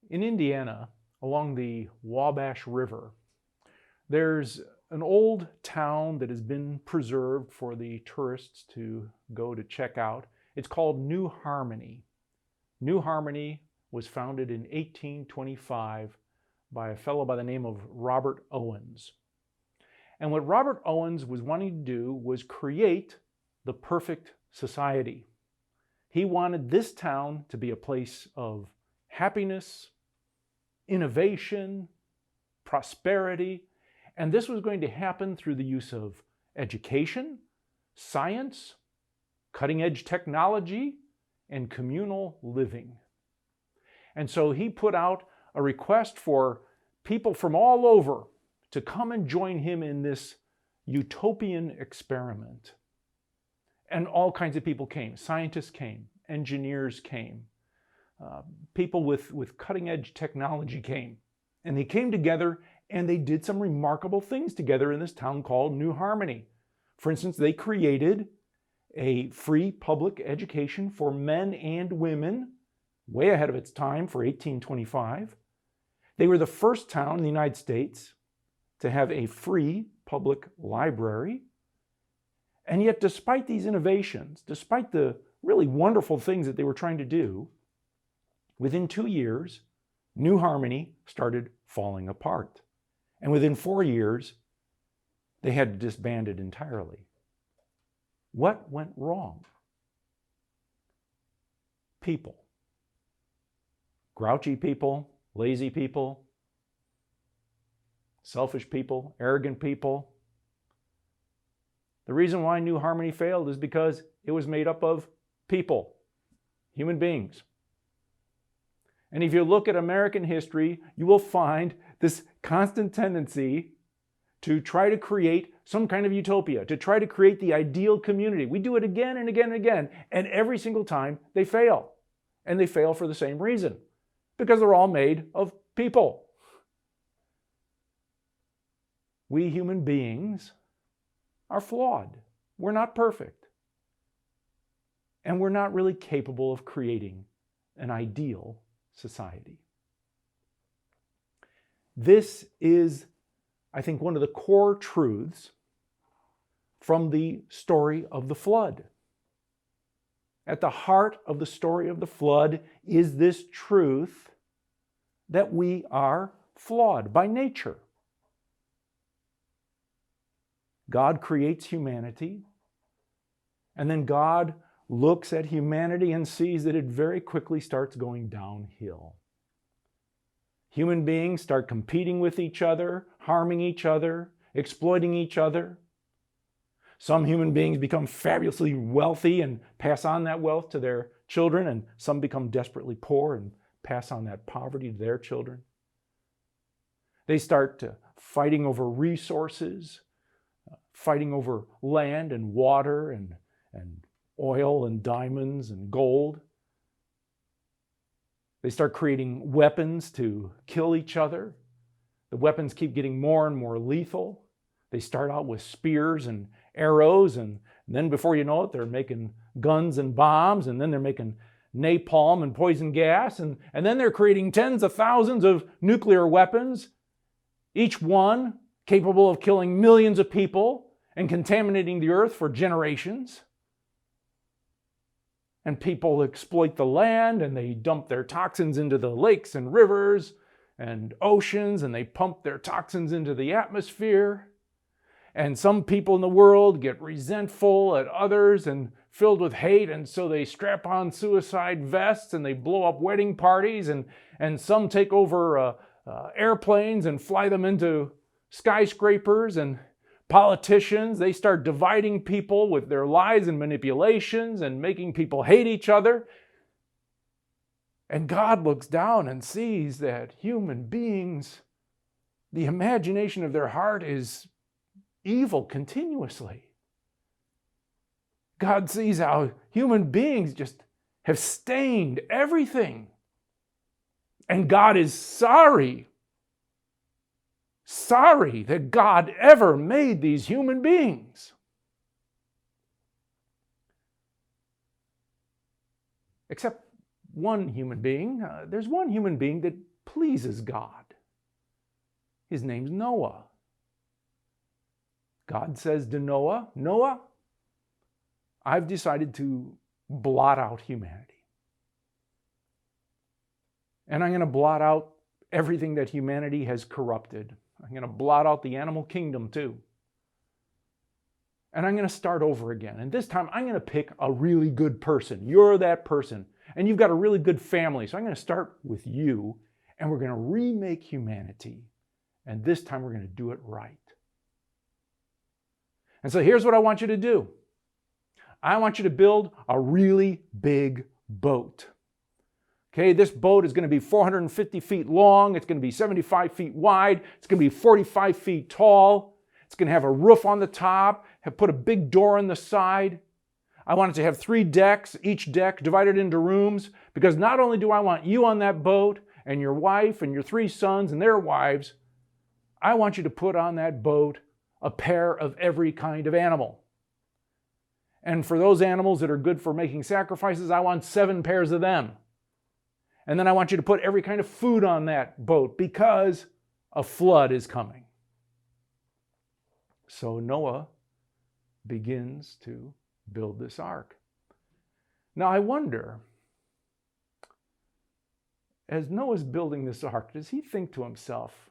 In Indiana, along the Wabash River, there's an old town that has been preserved for the tourists to go to check out. It's called New Harmony. New Harmony was founded in 1825 by a fellow by the name of Robert Owens. And what Robert Owens was wanting to do was create the perfect society. He wanted this town to be a place of happiness, innovation, prosperity, and this was going to happen through the use of education, science, cutting-edge technology, and communal living. And so he put out a request for people from all over to come and join him in this utopian experiment. And all kinds of people came. Scientists came, engineers came, people with cutting-edge technology came. And they came together and they did some remarkable things together in this town called New Harmony. For instance, they created a free public education for men and women, way ahead of its time for 1825. They were the first town in the United States to have a free public library. And yet, despite these innovations, despite the really wonderful things that they were trying to do, within 2 years, New Harmony started falling apart. And within 4 years, they had disbanded entirely. What went wrong? People. Grouchy people, lazy people, selfish people, arrogant people. The reason why New Harmony failed is because it was made up of people, human beings. And if you look at American history, you will find this constant tendency to try to create some kind of utopia, to try to create the ideal community. We do it again and again and again, and every single time they fail. And they fail for the same reason, because they're all made of people. We human beings are flawed. We're not perfect. And we're not really capable of creating an ideal society. This is, I think, one of the core truths from the story of the flood. At the heart of the story of the flood is this truth that we are flawed by nature. God creates humanity, and then God looks at humanity and sees that it very quickly starts going downhill. Human beings start competing with each other, harming each other, exploiting each other. Some human beings become fabulously wealthy and pass on that wealth to their children, and some become desperately poor and pass on that poverty to their children. They start fighting over resources, fighting over land and water and oil and diamonds and gold. They start creating weapons to kill each other. The weapons keep getting more and more lethal. They start out with spears and arrows, and then before you know it, they're making guns and bombs, and then they're making napalm and poison gas, and then they're creating tens of thousands of nuclear weapons, each one capable of killing millions of people and contaminating the earth for generations. And people exploit the land, and they dump their toxins into the lakes and rivers and oceans, and they pump their toxins into the atmosphere. And some people in the world get resentful at others and filled with hate, and so they strap on suicide vests and they blow up wedding parties, and some take over airplanes and fly them into skyscrapers, and politicians, they start dividing people with their lies and manipulations and making people hate each other. And God looks down and sees that human beings, the imagination of their heart is evil continuously. God sees how human beings just have stained everything. And God is sorry that God ever made these human beings. Except one human being. There's one human being that pleases God. His name's Noah. God says to Noah, Noah, I've decided to blot out humanity. And I'm going to blot out everything that humanity has corrupted. I'm going to blot out the animal kingdom too. And I'm going to start over again. And this time I'm going to pick a really good person. You're that person. And you've got a really good family. So I'm going to start with you. And we're going to remake humanity. And this time we're going to do it right. And so here's what I want you to do. I want you to build a really big boat. Okay, this boat is going to be 450 feet long. It's going to be 75 feet wide. It's going to be 45 feet tall. It's going to have a roof on the top, put a big door on the side. I want it to have 3 decks, each deck divided into rooms, because not only do I want you on that boat and your wife and your 3 sons and their wives, I want you to put on that boat a pair of every kind of animal. And for those animals that are good for making sacrifices, I want 7 pairs of them. And then I want you to put every kind of food on that boat because a flood is coming. So Noah begins to build this ark. Now I wonder, as Noah's building this ark, does he think to himself,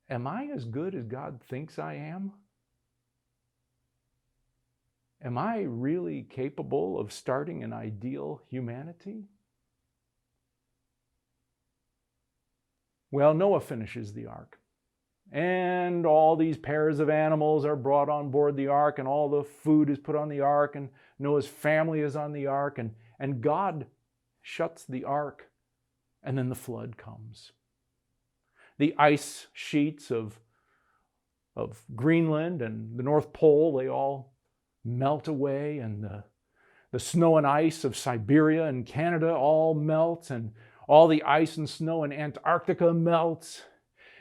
am I as good as God thinks I am? Am I really capable of starting an ideal humanity? Well, Noah finishes the ark. And all these pairs of animals are brought on board the ark, and all the food is put on the ark, and Noah's family is on the ark, and God shuts the ark, and then the flood comes. The ice sheets of Greenland and the North Pole, they all melt away, and the snow and ice of Siberia and Canada all melts, and all the ice and snow in Antarctica melts.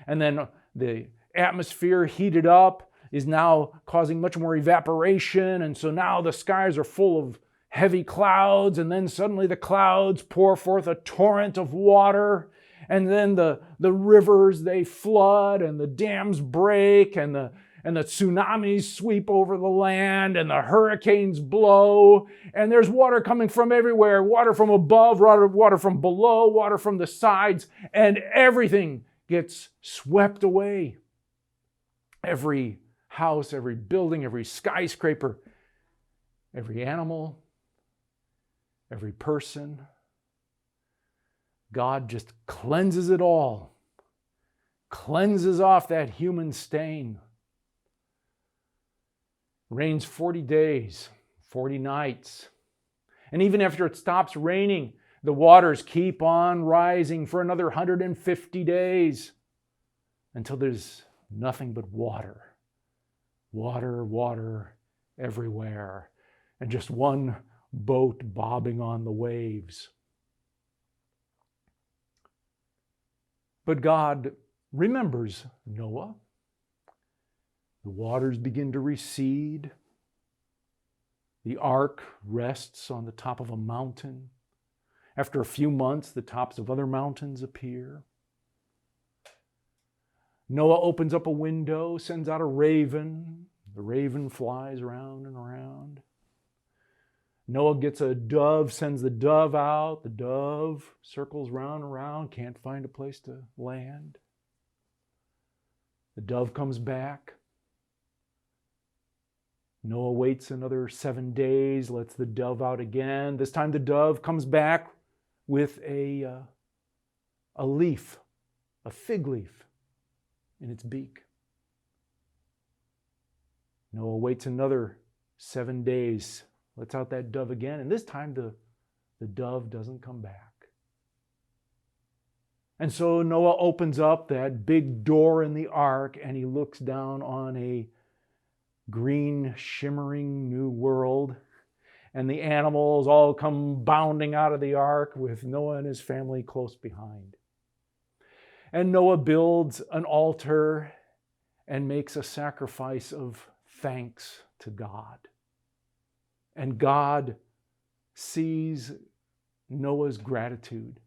And then the atmosphere heated up is now causing much more evaporation. And so now the skies are full of heavy clouds. And then suddenly the clouds pour forth a torrent of water. And then the rivers, they flood, and the dams break, and the tsunamis sweep over the land, and the hurricanes blow, and there's water coming from everywhere, water from above, water from below, water from the sides, and everything gets swept away. Every house, every building, every skyscraper, every animal, every person. God just cleanses it all, cleanses off that human stain. Rains 40 days, 40 nights. And even after it stops raining, the waters keep on rising for another 150 days until there's nothing but water. Water, water everywhere. And just one boat bobbing on the waves. But God remembers Noah. The waters begin to recede. The ark rests on the top of a mountain. After a few months, the tops of other mountains appear. Noah opens up a window, sends out a raven. The raven flies around and around. Noah gets a dove, sends the dove out. The dove circles round and round, can't find a place to land. The dove comes back. Noah waits another 7 days, lets the dove out again. This time the dove comes back with a leaf, a fig leaf in its beak. Noah waits another 7 days, lets out that dove again, and this time the dove doesn't come back. And so Noah opens up that big door in the ark, and he looks down on a green, shimmering new world. And the animals all come bounding out of the ark with Noah and his family close behind. And Noah builds an altar and makes a sacrifice of thanks to God. And God sees Noah's gratitude.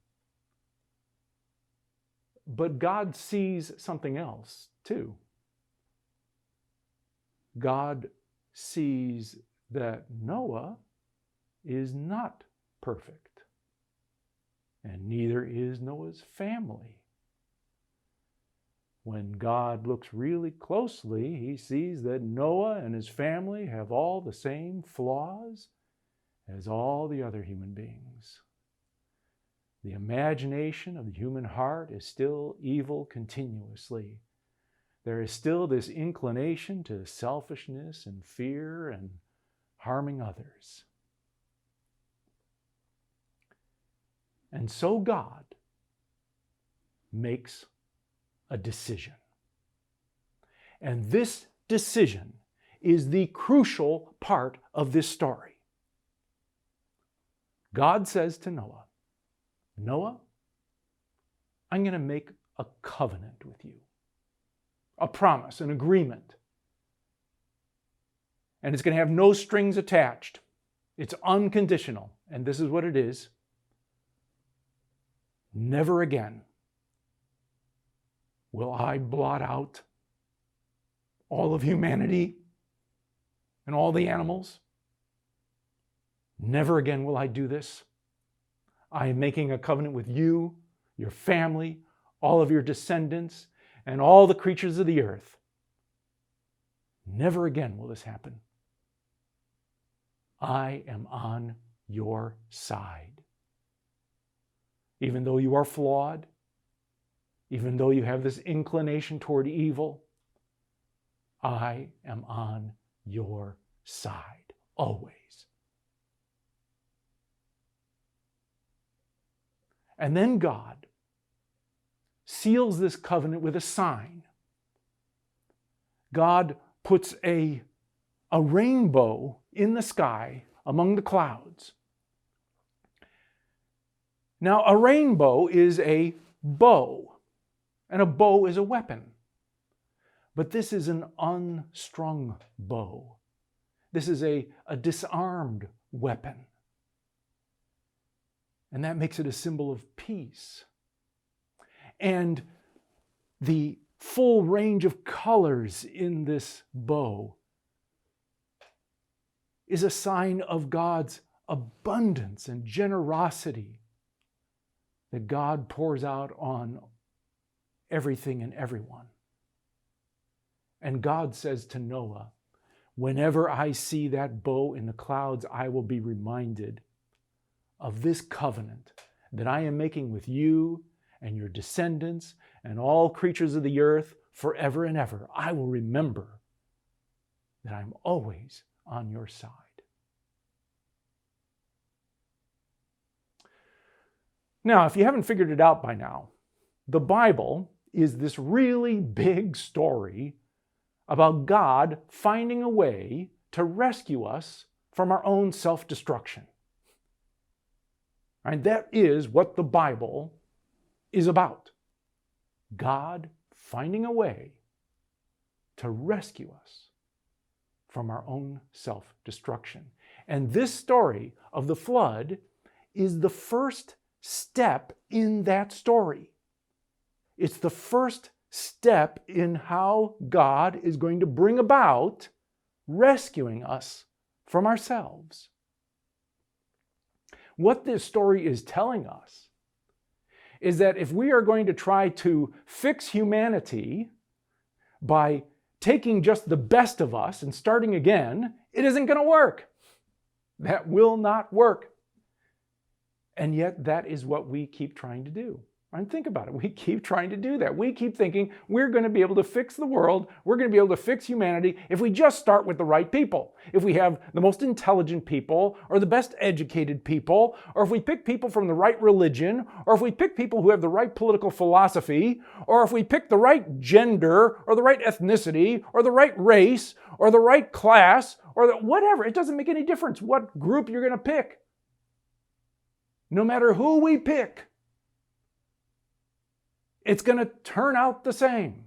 But God sees something else too. God sees that Noah is not perfect, and neither is Noah's family. When God looks really closely, he sees that Noah and his family have all the same flaws as all the other human beings. The imagination of the human heart is still evil continuously. There is still this inclination to selfishness and fear and harming others. And so God makes a decision. And this decision is the crucial part of this story. God says to Noah, Noah, I'm going to make a covenant with you. A promise, an agreement. And it's going to have no strings attached. It's unconditional. And this is what it is. Never again will I blot out all of humanity and all the animals. Never again will I do this. I am making a covenant with you, your family, all of your descendants, and all the creatures of the earth. Never again will this happen. I am on your side. Even though you are flawed, even though you have this inclination toward evil, I am on your side, always. And then God seals this covenant with a sign. God puts a rainbow in the sky among the clouds. Now, a rainbow is a bow, and a bow is a weapon. But this is an unstrung bow. This is a disarmed weapon. And that makes it a symbol of peace. And the full range of colors in this bow is a sign of God's abundance and generosity that God pours out on everything and everyone. And God says to Noah, whenever I see that bow in the clouds, I will be reminded of this covenant that I am making with you and your descendants and all creatures of the earth forever and ever. I will remember that I'm always on your side. Now, if you haven't figured it out by now, the Bible is this really big story about God finding a way to rescue us from our own self-destruction. And that is what the Bible is about. God finding a way to rescue us from our own self-destruction. And this story of the flood is the first step in that story. It's the first step in how God is going to bring about rescuing us from ourselves. What this story is telling us is that if we are going to try to fix humanity by taking just the best of us and starting again, it isn't going to work. That will not work. And yet that is what we keep trying to do. And think about it. We keep trying to do that. We keep thinking we're going to be able to fix the world. We're going to be able to fix humanity if we just start with the right people. If we have the most intelligent people or the best educated people, or if we pick people from the right religion, or if we pick people who have the right political philosophy, or if we pick the right gender or the right ethnicity or the right race or the right class or whatever. It doesn't make any difference what group you're going to pick. No matter who we pick, it's going to turn out the same.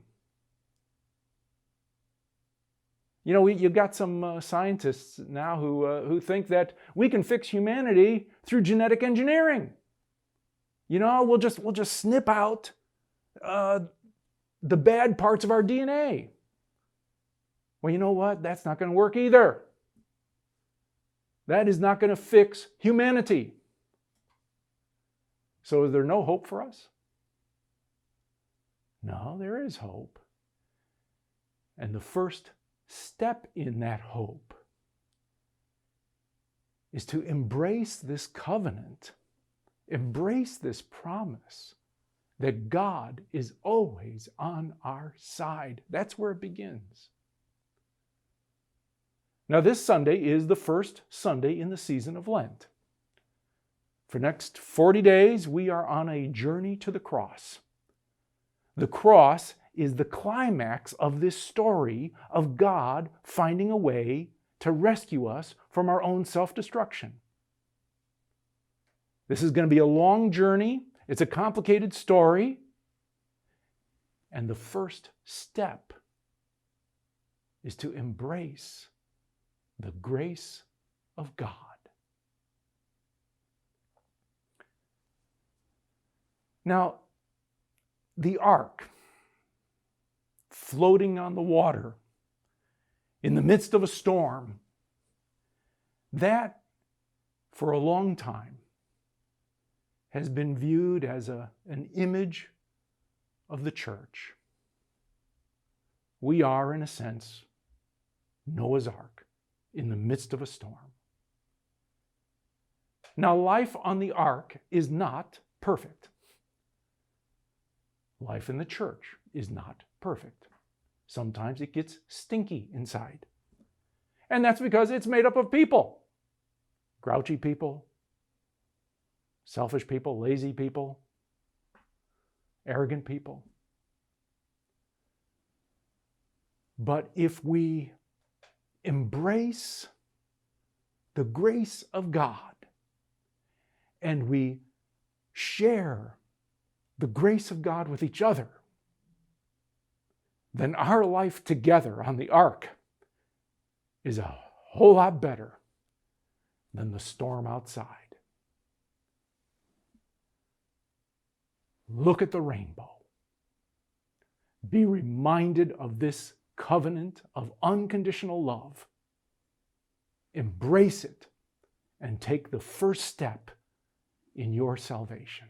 You know, you've got some scientists now who think that we can fix humanity through genetic engineering. You know, we'll just snip out the bad parts of our DNA. Well, you know what? That's not going to work either. That is not going to fix humanity. So is there no hope for us? No, there is hope. And the first step in that hope is to embrace this covenant, embrace this promise that God is always on our side. That's where it begins. Now, this Sunday is the first Sunday in the season of Lent. For the next 40 days, we are on a journey to the cross. The cross is the climax of this story of God finding a way to rescue us from our own self-destruction. This is going to be a long journey. It's a complicated story. And the first step is to embrace the grace of God. Now, the ark, floating on the water in the midst of a storm, that for a long time has been viewed as an image of the church. We are, in a sense, Noah's ark in the midst of a storm. Now, life on the ark is not perfect. Life in the church is not perfect. Sometimes it gets stinky inside. And that's because it's made up of people. Grouchy people, selfish people, lazy people, arrogant people. But if we embrace the grace of God and we share the grace of God with each other, then our life together on the ark is a whole lot better than the storm outside. Look at the rainbow. Be reminded of this covenant of unconditional love. Embrace it and take the first step in your salvation.